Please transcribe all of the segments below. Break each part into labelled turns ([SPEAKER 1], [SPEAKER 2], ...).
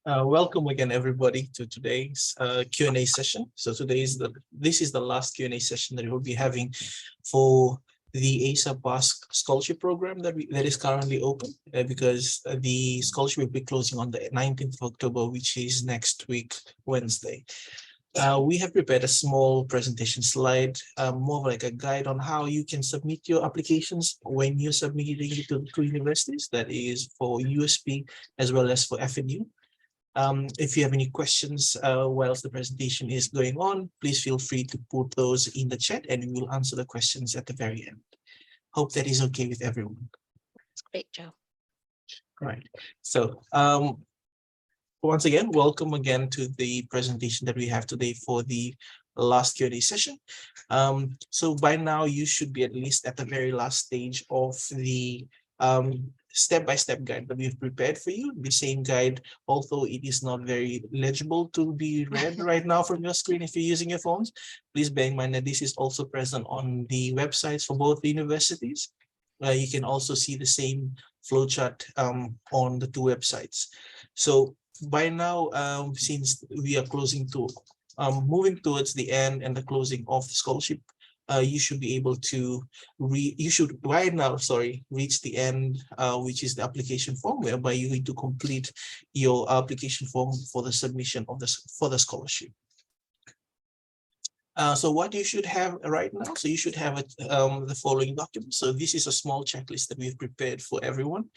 [SPEAKER 1] Welcome again, everybody, to today's Q&A session. So this is the last Q&A session that we will be having for the ASA Pass Scholarship Program that is currently open because the scholarship will be closing on the 19th of October, which is next week, Wednesday. We have prepared a small presentation slide, more like a guide on how you can submit your applications when you're submitting it to universities, that is for USP as well as for FNU. If you have any questions whilst the presentation is going on, please feel free to put those in the chat and we will answer the questions at the very end. Hope that is okay with everyone.
[SPEAKER 2] That's great, Joe.
[SPEAKER 1] Right. So once again, welcome again to the presentation that we have today for the last Q&A session. So by now you should be at least at the very last stage of the step-by-step guide that we've prepared for you. The same guide, although it is not very legible to be read right now from your screen if you're using your phones, please bear in mind that this is also present on the websites for both the universities. You can also see the same flowchart on the two websites. So by now, since we are closing to moving towards the end and the closing of the scholarship, you should be able to reach the end, which is the application form, whereby you need to complete your application form for the submission of the scholarship. So what you should have right now, so you should have the following documents. So this is a small checklist that we've prepared for everyone.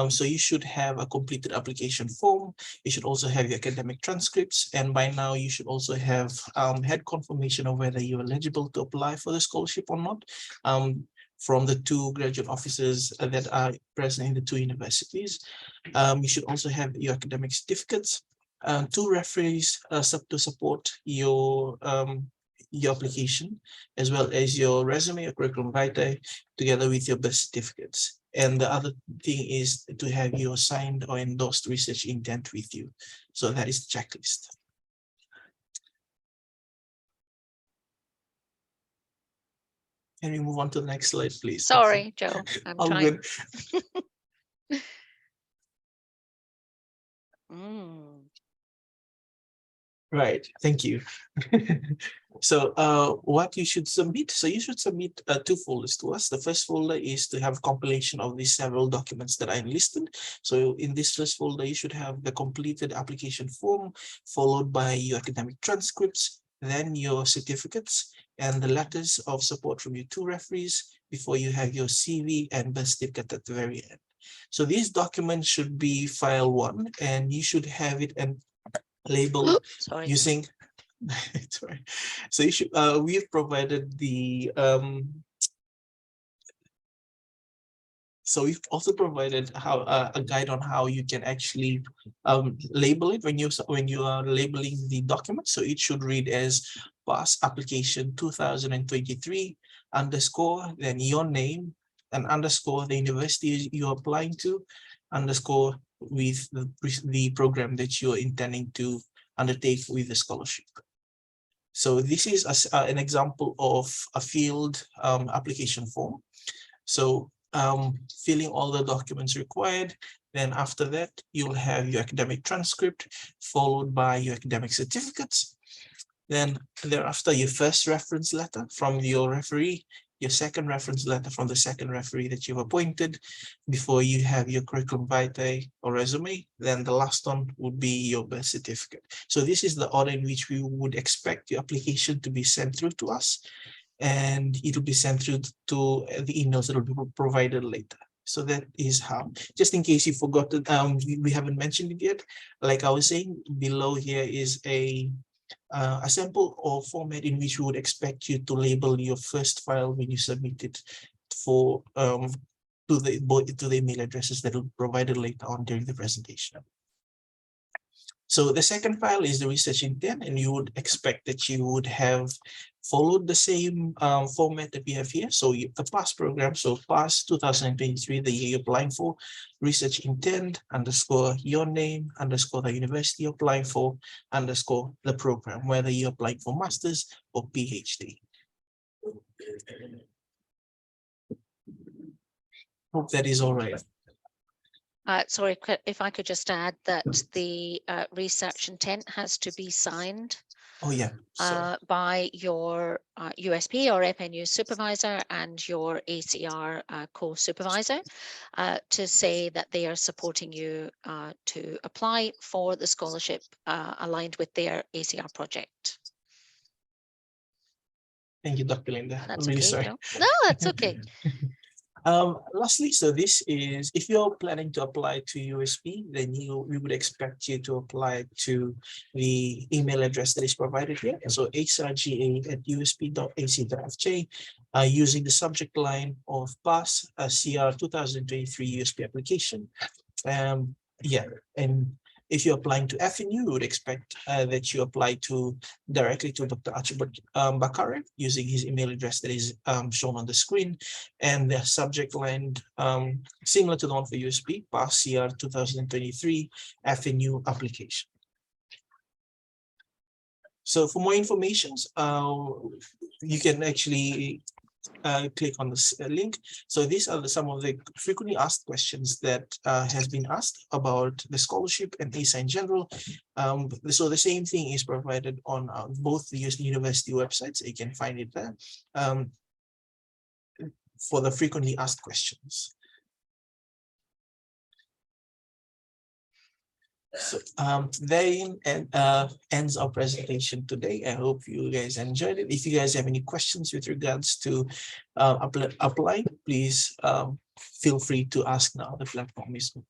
[SPEAKER 1] So you should have a completed application form. You should also have your academic transcripts. And by now you should also have had confirmation of whether you're eligible to apply for the scholarship or not from the two graduate officers that are present in the two universities. You should also have your academic certificates, two referees to support your application, as well as your resume, your curriculum vitae, together with your birth certificates. And the other thing is to have your signed or endorsed research intent with you. So that is the checklist. Can we move on to the next slide, please?
[SPEAKER 2] Sorry, Joe. I'm
[SPEAKER 1] all
[SPEAKER 2] trying.
[SPEAKER 1] good. Right, thank you. So what you should submit, so you should submit two folders to us. The first folder is to have compilation of these several documents that I enlisted. So in this first folder, you should have the completed application form, followed by your academic transcripts, then your certificates, and the letters of support from your two referees, before you have your CV and birth certificate at the very end. So these documents should be file 1, and you should have it and labeled using sorry. So you should we've provided the so we've also provided how a guide on how you can actually label it when you are labeling the document. So it should read as pass application 2023 underscore, then your name, and underscore the university you're applying to, underscore with the program that you're intending to undertake with the scholarship. So this is an example of a field application form. So filling all the documents required. Then after that, you'll have your academic transcript, followed by your academic certificates. Then thereafter, your first reference letter from your referee, your second reference letter from the second referee that you've appointed, before you have your curriculum vitae or resume. Then the last one would be your birth certificate. So this is the order in which we would expect your application to be sent through to us, and it will be sent through to the emails that will be provided later. So that is how, just in case you forgot, we haven't mentioned it yet, like I was saying, below here is a sample or format in which we would expect you to label your first file when you submit it for to the email addresses that will be provided later on during the presentation. So the second file is the research intent, and you would expect that you would have followed the same format that we have here. So the PASS program, so PASS 2023, the year you're applying for, research intent, underscore your name, underscore the university you're applying for, underscore the program, whether you're applying for master's or PhD. Hope that is all right.
[SPEAKER 2] Sorry, if I could just add that the research intent has to be signed
[SPEAKER 1] Oh yeah, so
[SPEAKER 2] by your USP or FNU supervisor and your ACR co-supervisor to say that they are supporting you to apply for the scholarship aligned with their ACR project.
[SPEAKER 1] thank you, Dr. Linda.
[SPEAKER 2] That's
[SPEAKER 1] I'm really
[SPEAKER 2] okay,
[SPEAKER 1] sorry.
[SPEAKER 2] Joe. No, that's okay.
[SPEAKER 1] Lastly, so this is if you're planning to apply to USP, then we would expect you to apply to the email address that is provided here. So hrga@usp.ac.fj using the subject line of PAS CR 2023 USP application. Yeah, and if you're applying to FNU, you would expect that you apply directly to Dr. Archibald Bakare using his email address that is shown on the screen, and the subject line similar to the one for USP, PAS CR 2023 FNU application. So for more information, you can actually click on this link. So these are some of the frequently asked questions that has been asked about the scholarship and ASA in general. So the same thing is provided on both the university websites. You can find it there for the frequently asked questions. So therein ends our presentation today. I hope you guys enjoyed it. If you guys have any questions with regards to applying, please feel free to ask now. The platform is open.